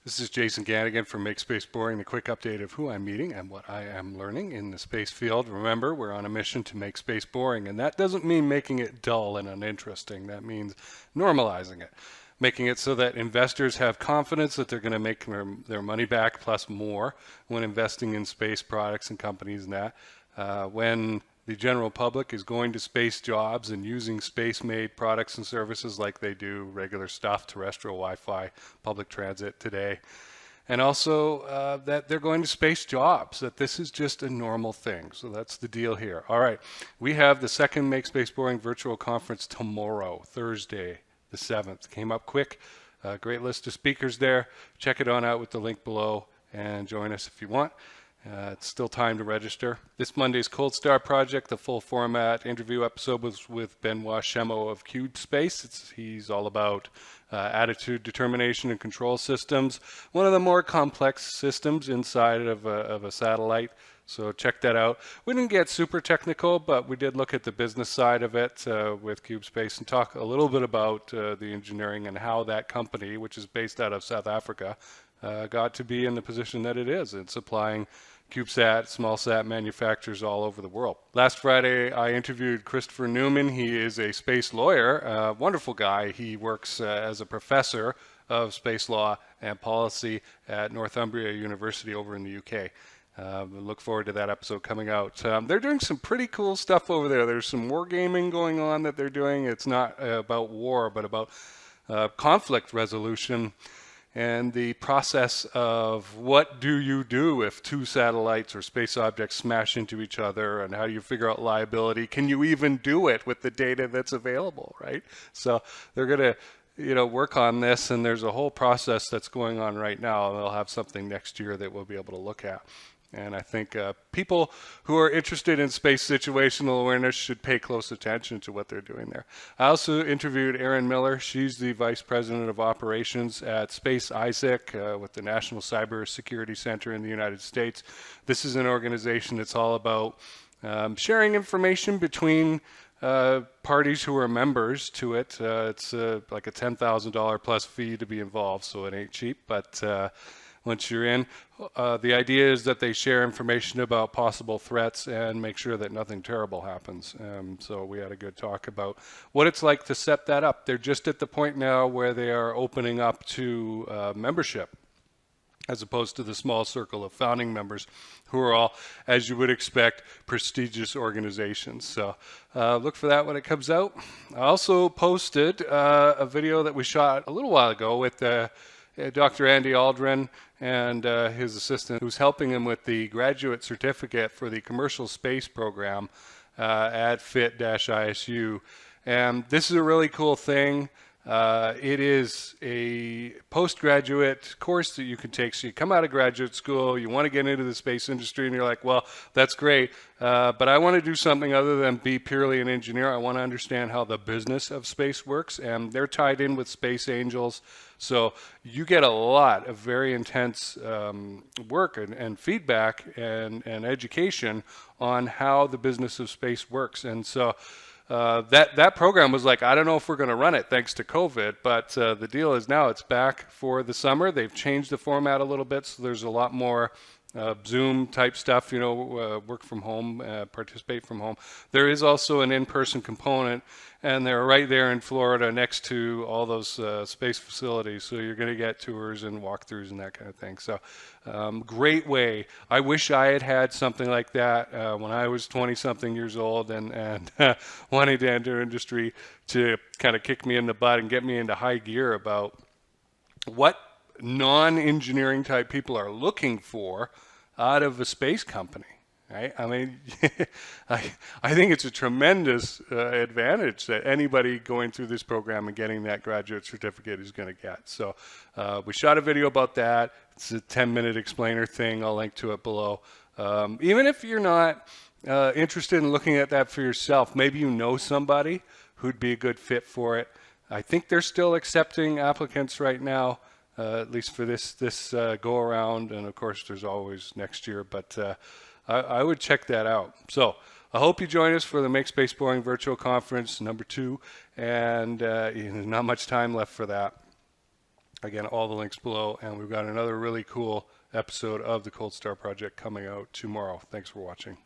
This is Jason Kanigan from Make Space Boring, the quick update of who I'm meeting and what I am learning in the space field. Remember, we're on a mission to make space boring, and that doesn't mean making it dull and uninteresting. That means normalizing it, making it so that investors have confidence that they're going to make their money back plus more when investing in space products and companies and that. When the general public is going to space jobs and using space-made products and services like they do regular stuff, terrestrial Wi-Fi, public transit today. And also that they're going to space jobs, that this is just a normal thing. So that's the deal here. All right, we have the second Make Space Boring virtual conference tomorrow, Thursday, the 7th. Came up quick. Great list of speakers there. Check it on out with the link below and join us if you want. It's still time to register. This Monday's Cold Start Project, the full format interview episode was with Benoit Chamot of CubeSpace. He's all about attitude, determination, and control systems. One of the more complex systems inside of a satellite. So check that out. We didn't get super technical, but we did look at the business side of it with CubeSpace and talk a little bit about the engineering and how that company, which is based out of South Africa, got to be in the position that it is in supplying CubeSat, small sat manufacturers all over the world. Last Friday, I interviewed Christopher Newman. He is a space lawyer, a wonderful guy. He works as a professor of space law and policy at Northumbria University over in the UK. Look forward to that episode coming out. They're doing some pretty cool stuff over there. There's some wargaming going on that they're doing. It's not about war, but about conflict resolution. And the process of what do you do if two satellites or space objects smash into each other, and how do you figure out liability? Can you even do it with the data that's available, right? So they're going to work on this, and there's a whole process that's going on right now. They'll have something next year that we'll be able to look at. And I think people who are interested in space situational awareness should pay close attention to what they're doing there. I also interviewed Erin Miller. She's the Vice President of Operations at Space ISAC with the National Cybersecurity Center in the United States. This is an organization that's all about sharing information between parties who are members to it. It's like a $10,000 plus fee to be involved, so it ain't cheap, but once you're in, the idea is that they share information about possible threats and make sure that nothing terrible happens. So we had a good talk about what it's like to set that up. They're just at the point now where they are opening up to membership, as opposed to the small circle of founding members who are all, as you would expect, prestigious organizations. So look for that when it comes out. I also posted a video that we shot a little while ago with Dr. Andy Aldrin and his assistant, who's helping him with the graduate certificate for the commercial space program at FIT-ISU. And this is a really cool thing. It is a postgraduate course that you can take. So you come out of graduate school, you want to get into the space industry, and you're like, well, that's great, but I want to do something other than be purely an engineer. I want to understand how the business of space works, and they're tied in with Space Angels. So you get a lot of very intense work and feedback and education on how the business of space works. And so that program was like, I don't know if we're going to run it thanks to COVID, but the deal is now it's back for the summer. They've changed the format a little bit, so there's a lot more Zoom type stuff, work from home, participate from home. There is also an in-person component, and they're right there in Florida next to all those space facilities, so you're going to get tours and walkthroughs and that kind of thing. So great way. I wish I had had something like that when I was 20-something years old and wanting to enter industry, to kind of kick me in the butt and get me into high gear about what non-engineering type people are looking for out of a space company, right? I mean, I think it's a tremendous advantage that anybody going through this program and getting that graduate certificate is going to get. So we shot a video about that. It's a 10-minute explainer thing. I'll link to it below. Even if you're not interested in looking at that for yourself, maybe you know somebody who'd be a good fit for it. I think they're still accepting applicants right now. At least for this go around, and of course there's always next year, but I would check that out. So I hope you join us for the Make Space Boring virtual conference number 2, and not much time left for that. Again, all the links below, and we've got another really cool episode of the Cold Start Project coming out tomorrow. Thanks for watching.